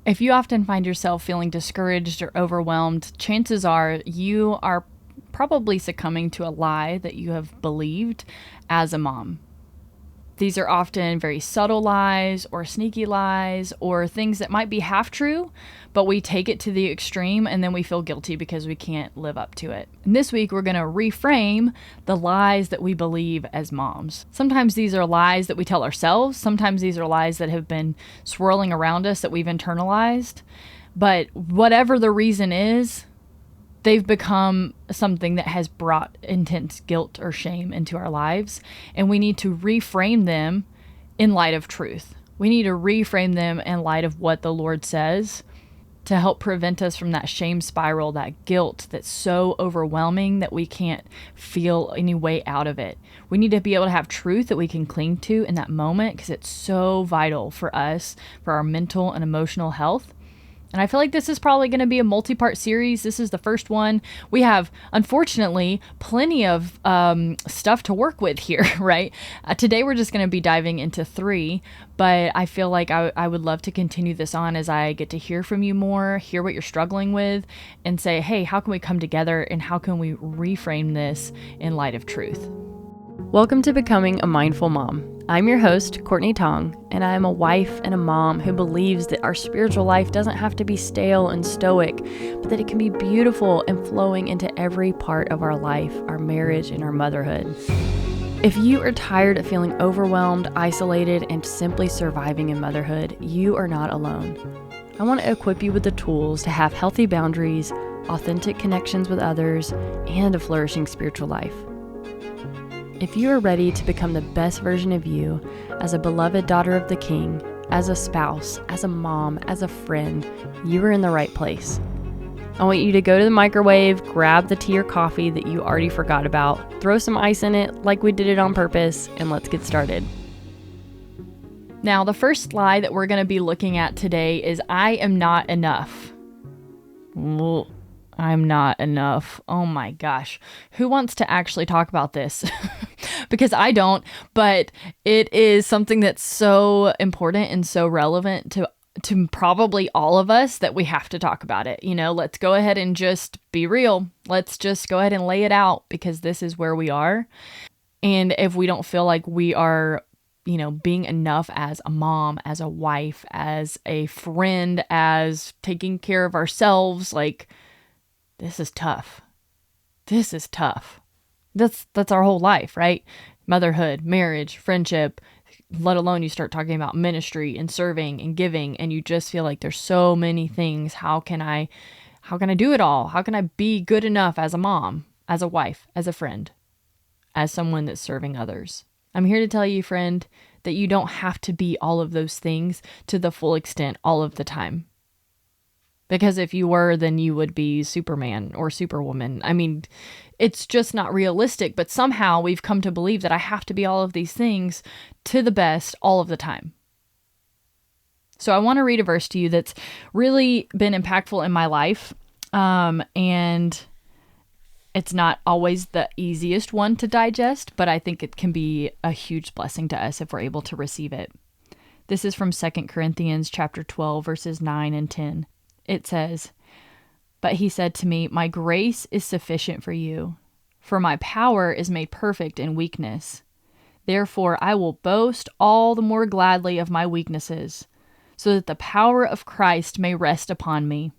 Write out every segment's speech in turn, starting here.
If you often find yourself feeling discouraged or overwhelmed, chances are you are probably succumbing to a lie that you have believed as a mom. These are often very subtle lies or sneaky lies or things that might be half true, but we take it to the extreme and then we feel guilty because we can't live up to it. And this week, we're going to reframe the lies that we believe as moms. Sometimes these are lies that we tell ourselves. Sometimes these are lies that have been swirling around us that we've internalized. But whatever the reason is, they've become something that has brought intense guilt or shame into our lives. And we need to reframe them in light of truth. We need to reframe them in light of what the Lord says to help prevent us from that shame spiral, that guilt that's so overwhelming that we can't feel any way out of it. We need to be able to have truth that we can cling to in that moment because it's so vital for us, for our mental and emotional health. And I feel like this is probably going to be a multi-part series. This is the first one. We have, unfortunately, plenty of stuff to work with here, right? Today we're just going to be diving into 3, but I feel like I would love to continue this on as I get to hear from you more, hear what you're struggling with, and say, hey, how can we come together and how can we reframe this in light of truth? Welcome to Becoming a Mindful Mom. I'm your host, Courtney Tong, and I am a wife and a mom who believes that our spiritual life doesn't have to be stale and stoic, but that it can be beautiful and flowing into every part of our life, our marriage, and our motherhood. If you are tired of feeling overwhelmed, isolated, and simply surviving in motherhood, you are not alone. I want to equip you with the tools to have healthy boundaries, authentic connections with others, and a flourishing spiritual life. If you are ready to become the best version of you as a beloved daughter of the King, as a spouse, as a mom, as a friend, you are in the right place. I want you to go to the microwave, grab the tea or coffee that you already forgot about, throw some ice in it like we did it on purpose, and let's get started. Now, the first lie that we're going to be looking at today is I am not enough. I'm not enough. Oh my gosh. Who wants to actually talk about this? Because I don't, but it is something that's so important and so relevant to probably all of us that we have to talk about it. You know, let's go ahead and just be real. Let's just go ahead and lay it out because this is where we are. And if we don't feel like we are, being enough as a mom, as a wife, as a friend, as taking care of ourselves, like, this is tough. This is tough. That's our whole life, right? Motherhood, marriage, friendship, let alone you start talking about ministry and serving and giving, and you just feel like there's so many things. How can I do it all? How can I be good enough as a mom, as a wife, as a friend, as someone that's serving others? I'm here to tell you, friend, that you don't have to be all of those things to the full extent all of the time. Because if you were, then you would be Superman or Superwoman. I mean, it's just not realistic, but somehow we've come to believe that I have to be all of these things to the best all of the time. So I want to read a verse to you that's really been impactful in my life. And it's not always the easiest one to digest, but I think it can be a huge blessing to us if we're able to receive it. This is from 2 Corinthians chapter 12, verses 9 and 10. It says, "But he said to me, my grace is sufficient for you, for my power is made perfect in weakness. Therefore, I will boast all the more gladly of my weaknesses, so that the power of Christ may rest upon me.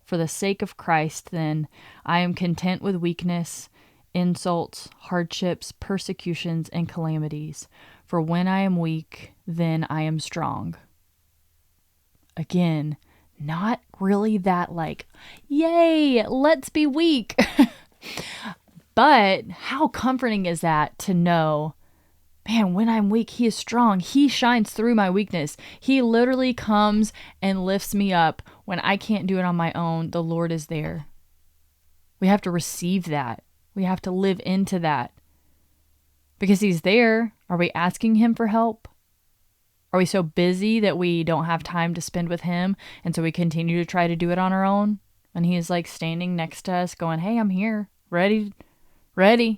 For the sake of Christ, then, I am content with weakness, insults, hardships, persecutions, and calamities. For when I am weak, then I am strong." Again, not really that like, yay, let's be weak. But how comforting is that to know, man, when I'm weak, he is strong. He shines through my weakness. He literally comes and lifts me up when I can't do it on my own. The Lord is there. We have to receive that. We have to live into that. Because he's there. Are we asking him for help? Are we so busy that we don't have time to spend with him, and so we continue to try to do it on our own? And he is like standing next to us going, hey, I'm here. Ready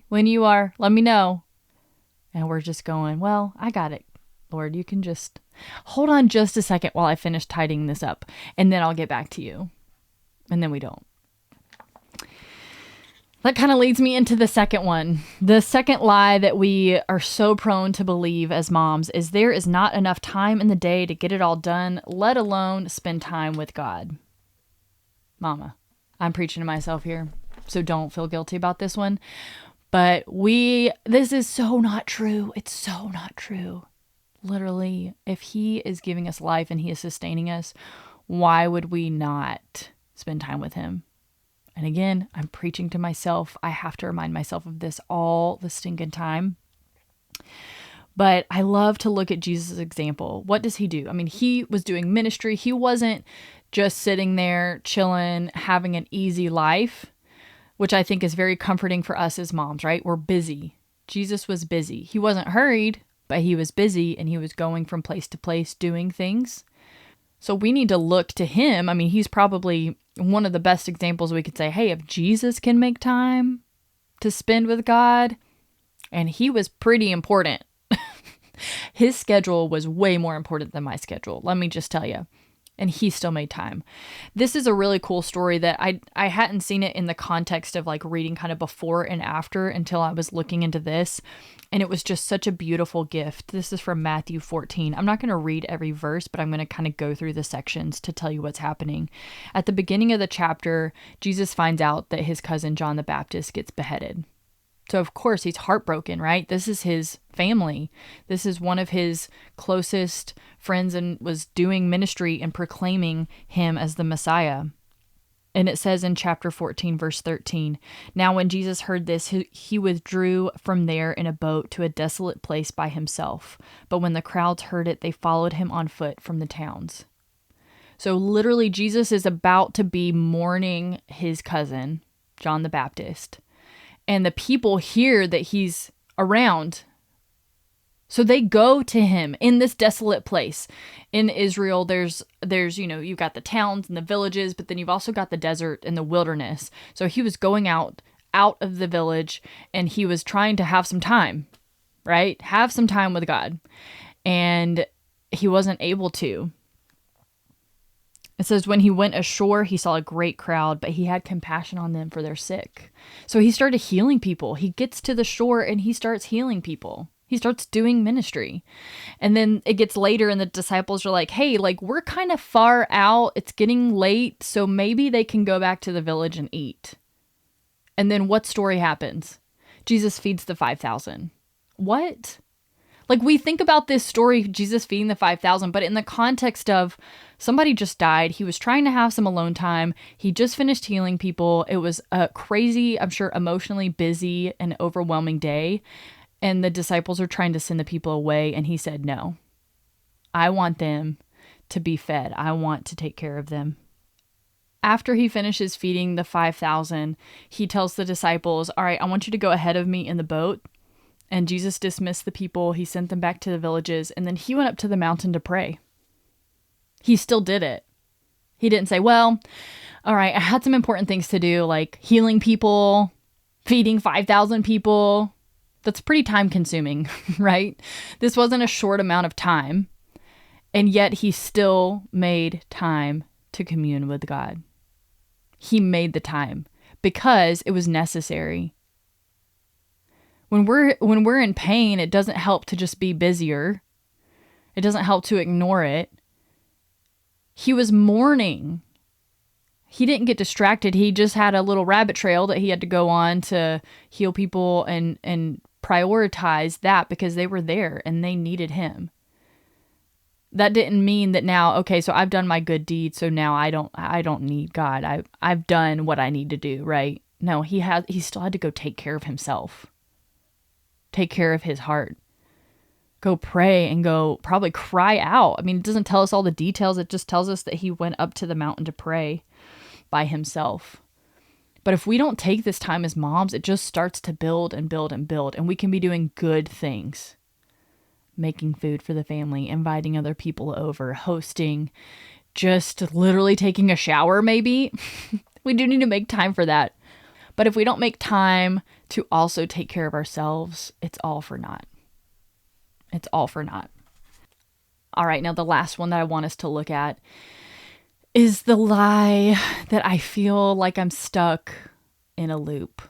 when you are. Let me know. And we're just going, well, I got it. Lord, you can just hold on just a second while I finish tidying this up, and then I'll get back to you. And then we don't. That kind of leads me into the second one. The second lie that we are so prone to believe as moms is there is not enough time in the day to get it all done, let alone spend time with God. Mama, I'm preaching to myself here, so don't feel guilty about this one. But this is so not true. It's so not true. Literally, if he is giving us life and he is sustaining us, why would we not spend time with him? And again, I'm preaching to myself. I have to remind myself of this all the stinking time. But I love to look at Jesus' example. What does he do? I mean, he was doing ministry. He wasn't just sitting there chilling, having an easy life, which I think is very comforting for us as moms, right? We're busy. Jesus was busy. He wasn't hurried, but he was busy and he was going from place to place doing things. So we need to look to him. I mean, he's probably one of the best examples we could say, hey, if Jesus can make time to spend with God, and he was pretty important. His schedule was way more important than my schedule. Let me just tell you. And he still made time. This is a really cool story that I hadn't seen it in the context of like reading kind of before and after until I was looking into this. And it was just such a beautiful gift. This is from Matthew 14. I'm not going to read every verse, but I'm going to kind of go through the sections to tell you what's happening. At the beginning of the chapter, Jesus finds out that his cousin John the Baptist gets beheaded. So of course he's heartbroken, right? This is his family. This is one of his closest friends and was doing ministry and proclaiming him as the Messiah. And it says in chapter 14, verse 13, now when Jesus heard this, he withdrew from there in a boat to a desolate place by himself. But when the crowds heard it, they followed him on foot from the towns. So literally Jesus is about to be mourning his cousin, John the Baptist. And the people hear that he's around. So they go to him in this desolate place. In Israel, there's you've got the towns and the villages, but then you've also got the desert and the wilderness. So he was going out of the village and he was trying to have some time, right? Have some time with God. And he wasn't able to. It says, when he went ashore, he saw a great crowd, but he had compassion on them for their sick. So he started healing people. He gets to the shore and he starts healing people. He starts doing ministry. And then it gets later and the disciples are like, hey, like we're kind of far out. It's getting late. So maybe they can go back to the village and eat. And then what story happens? Jesus feeds the 5,000. What? Like we think about this story, Jesus feeding the 5,000, but in the context of somebody just died. He was trying to have some alone time. He just finished healing people. It was a crazy, I'm sure, emotionally busy and overwhelming day. And the disciples are trying to send the people away. And he said, no, I want them to be fed. I want to take care of them. After he finishes feeding the 5,000, he tells the disciples, all right, I want you to go ahead of me in the boat. And Jesus dismissed the people. He sent them back to the villages. And then he went up to the mountain to pray. He still did it. He didn't say, well, all right, I had some important things to do, like healing people, feeding 5,000 people. That's pretty time consuming, right? This wasn't a short amount of time. And yet he still made time to commune with God. He made the time because it was necessary. When we're in pain, it doesn't help to just be busier. It doesn't help to ignore it. He was mourning. He didn't get distracted. He just had a little rabbit trail that he had to go on to heal people and prioritize that because they were there and they needed him. That didn't mean that now, okay, so I've done my good deed, so now I don't need God. I've done what I need to do, right? No, he still had to go take care of himself. Take care of his heart. Go pray and go probably cry out. I mean, it doesn't tell us all the details. It just tells us that he went up to the mountain to pray by himself. But if we don't take this time as moms, it just starts to build and build and build. And we can be doing good things. Making food for the family, inviting other people over, hosting, just literally taking a shower maybe. We do need to make time for that. But if we don't make time to also take care of ourselves, it's all for naught. It's all for naught. All right, now the last one that I want us to look at is the lie that I feel like I'm stuck in a loop.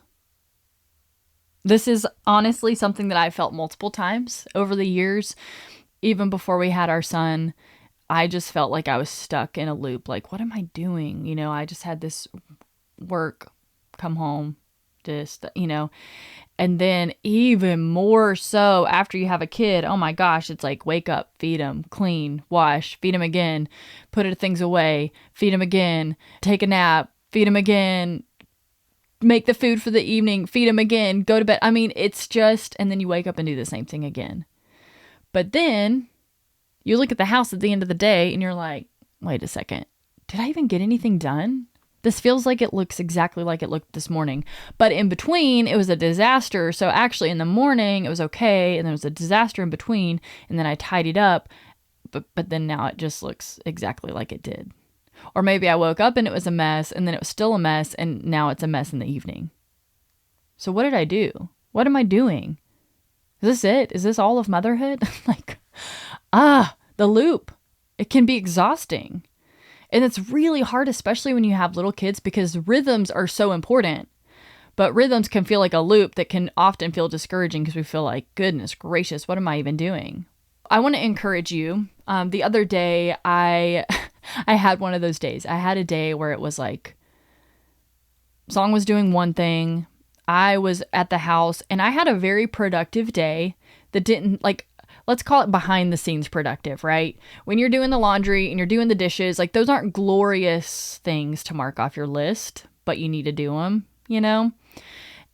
This is honestly something that I felt multiple times over the years. Even before we had our son, I just felt like I was stuck in a loop. Like, what am I doing? I just had this work, come home, just, and then even more so after you have a kid, oh my gosh, it's like wake up, feed him, clean, wash, feed him again, put things away, feed him again, take a nap, feed him again, make the food for the evening, feed him again, go to bed. I mean, it's just, and then you wake up and do the same thing again. But then you look at the house at the end of the day and you're like, wait a second, did I even get anything done? This feels like it looks exactly like it looked this morning. But in between, it was a disaster. So actually in the morning, it was okay. And there was a disaster in between. And then I tidied up. But then now it just looks exactly like it did. Or maybe I woke up and it was a mess. And then it was still a mess. And now it's a mess in the evening. So what did I do? What am I doing? Is this it? Is this all of motherhood? The loop. It can be exhausting. And it's really hard, especially when you have little kids, because rhythms are so important. But rhythms can feel like a loop that can often feel discouraging because we feel like, goodness gracious, what am I even doing? I want to encourage you. The other day, I had one of those days. I had a day where it was like, Song was doing one thing. I was at the house and I had a very productive day that didn't let's call it behind the scenes productive, right? When you're doing the laundry and you're doing the dishes, like those aren't glorious things to mark off your list, but you need to do them,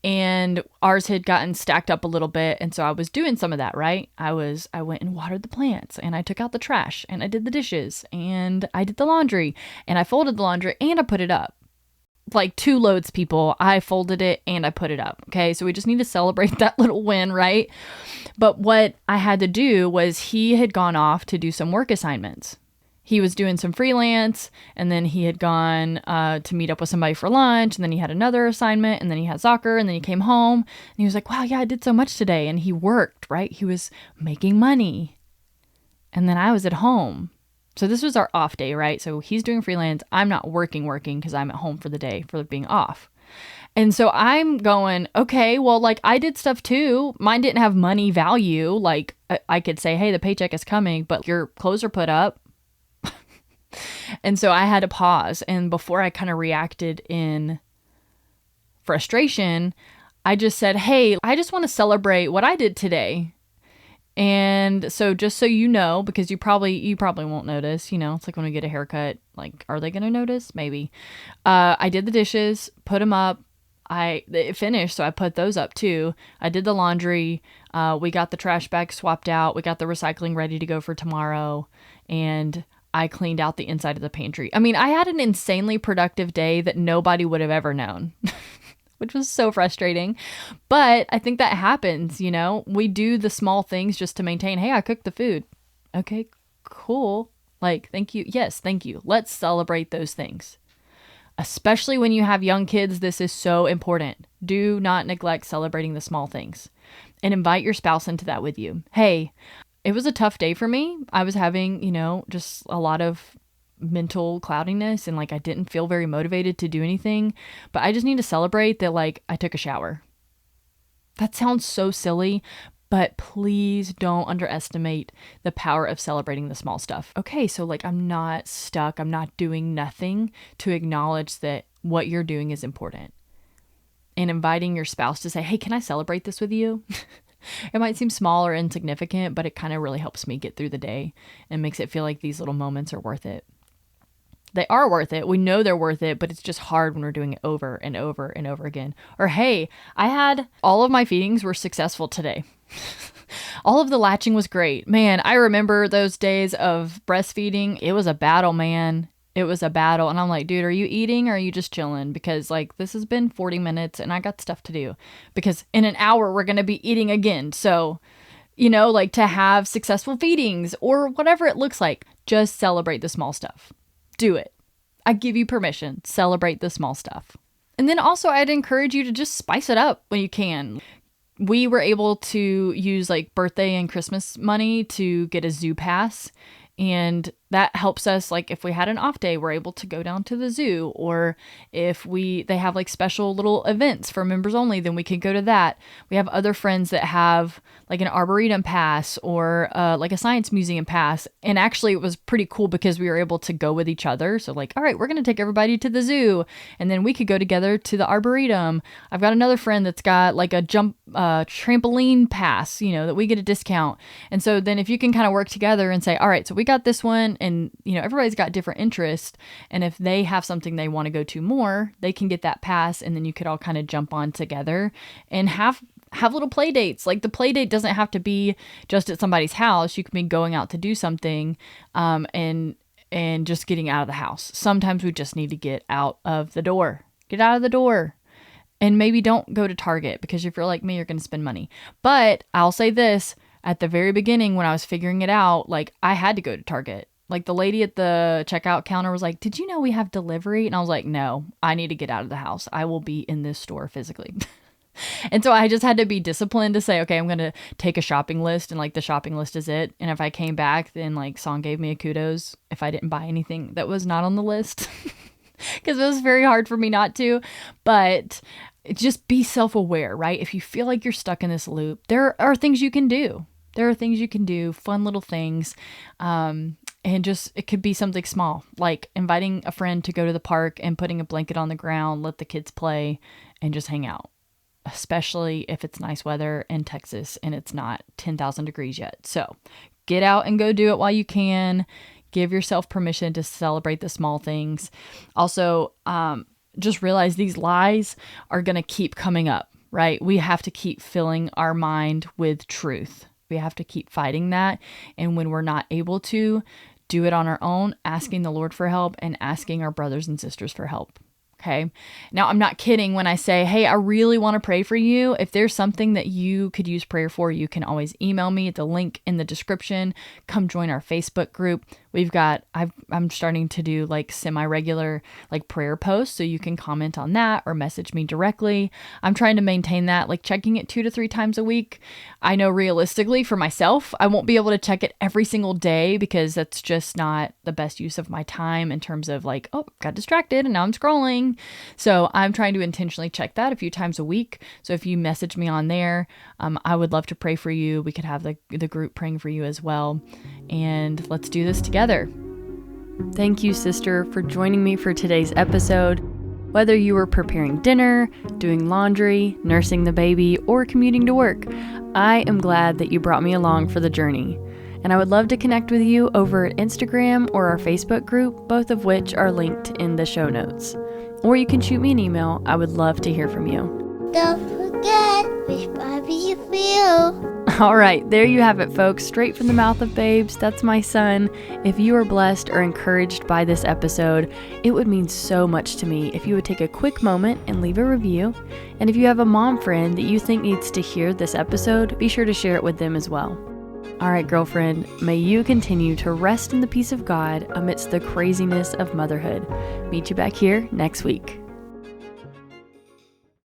And ours had gotten stacked up a little bit. And so I was doing some of that, right? I went and watered the plants and I took out the trash and I did the dishes and I did the laundry and I folded the laundry and I put it up. Like 2 loads, people. I folded it and I put it up. Okay. So we just need to celebrate that little win, right? But what I had to do was he had gone off to do some work assignments. He was doing some freelance and then he had gone to meet up with somebody for lunch. And then he had another assignment and then he had soccer and then he came home and he was like, wow, yeah, I did so much today. And he worked, right? He was making money. And then I was at home. So this was our off day, right? So he's doing freelance. I'm not working because I'm at home for the day for being off. And so I'm going, okay, well, like I did stuff too. Mine didn't have money value. Like I could say, hey, the paycheck is coming, but your clothes are put up. And so I had to pause. And before I kind of reacted in frustration, I just said, hey, I just want to celebrate what I did today. And so just so you know, because you probably won't notice, it's like when we get a haircut, like, are they going to notice? Maybe. I did the dishes, put them up. It finished. So I put those up too. I did the laundry. We got the trash bag swapped out. We got the recycling ready to go for tomorrow. And I cleaned out the inside of the pantry. I mean, I had an insanely productive day that nobody would have ever known. Which was so frustrating. But I think that happens, we do the small things just to maintain, hey, I cooked the food. Okay, cool. Like, thank you. Yes, thank you. Let's celebrate those things. Especially when you have young kids, this is so important. Do not neglect celebrating the small things and invite your spouse into that with you. Hey, it was a tough day for me. I was having, just a lot of mental cloudiness and like I didn't feel very motivated to do anything, but I just need to celebrate that like I took a shower. That sounds so silly, but please don't underestimate the power of celebrating the small stuff. Okay, so like I'm not stuck, I'm not doing nothing, to acknowledge that what you're doing is important. And inviting your spouse to say, hey, can I celebrate this with you? It might seem small or insignificant, but it kind of really helps me get through the day and makes it feel like these little moments are worth it. They are worth it. We know they're worth it, but it's just hard when we're doing it over and over and over again. Or, hey, all of my feedings were successful today. All of the latching was great. Man, I remember those days of breastfeeding. It was a battle, man. It was a battle. And I'm like, dude, are you eating or are you just chilling? Because like this has been 40 minutes and I got stuff to do. Because in an hour, we're going to be eating again. So, like to have successful feedings or whatever it looks like, just celebrate the small stuff. Do it. I give you permission. Celebrate the small stuff. And then also I'd encourage you to just spice it up when you can. we were able to use like birthday and Christmas money to get a zoo pass. And that helps us, like if we had an off day, we're able to go down to the zoo, or if they have like special little events for members only, then we can go to that. We have other friends that have like an arboretum pass or like a science museum pass. And actually it was pretty cool because we were able to go with each other. So like, all right, we're going to take everybody to the zoo, and then we could go together to the arboretum. I've got another friend that's got like a trampoline pass, that we get a discount. And so then if you can kind of work together and say, all right, so we got this one, and everybody's got different interests, and if they have something they want to go to more, they can get that pass, and then you could all kind of jump on together and have little play dates. Like the play date doesn't have to be just at somebody's house. You can be going out to do something, and just getting out of the house. Sometimes we just need to get out of the door. Get out of the door. And maybe don't go to Target, because if you're like me, you're going to spend money. But I'll say this, at the very beginning when I was figuring it out, like I had to go to Target. Like the lady at the checkout counter was like, did you know we have delivery? And I was like, no, I need to get out of the house. I will be in this store physically. And so I just had to be disciplined to say, okay, I'm going to take a shopping list, and like the shopping list is it. And if I came back, then like Song gave me a kudos if I didn't buy anything that was not on the list, because it was very hard for me not to. But just be self-aware, right? If you feel like you're stuck in this loop, there are things you can do. There are things you can do, fun little things. And just, it could be something small, like inviting a friend to go to the park and putting a blanket on the ground, let the kids play and just hang out, especially if it's nice weather in Texas and it's not 10,000 degrees yet. So get out and go do it while you can. Give yourself permission to celebrate the small things. Also, just realize these lies are going to keep coming up, right? We have to keep filling our mind with truth. We have to keep fighting that. And when we're not able to do it on our own, asking the Lord for help and asking our brothers and sisters for help. Okay. Now, I'm not kidding when I say, hey, I really want to pray for you. If there's something that you could use prayer for, you can always email me at the link in the description. Come join our Facebook group. I'm starting to do like semi-regular like prayer posts, so you can comment on that or message me directly. I'm trying to maintain that, like checking it 2 to 3 times a week. I know realistically for myself, I won't be able to check it every single day, because that's just not the best use of my time in terms of like, oh, got distracted and now I'm scrolling. So I'm trying to intentionally check that a few times a week. So if you message me on there, I would love to pray for you. We could have the group praying for you as well. And let's do this together. Thank you, sister, for joining me for today's episode. Whether you were preparing dinner, doing laundry, nursing the baby, or commuting to work, I am glad that you brought me along for the journey. And I would love to connect with you over at Instagram or our Facebook group, both of which are linked in the show notes. Or you can shoot me an email. I would love to hear from you. Don't forget which Bobby you feel. All right, there you have it, folks. Straight from the mouth of babes. That's my son. If you are blessed or encouraged by this episode, it would mean so much to me if you would take a quick moment and leave a review. And if you have a mom friend that you think needs to hear this episode, be sure to share it with them as well. All right, girlfriend, may you continue to rest in the peace of God amidst the craziness of motherhood. Meet you back here next week.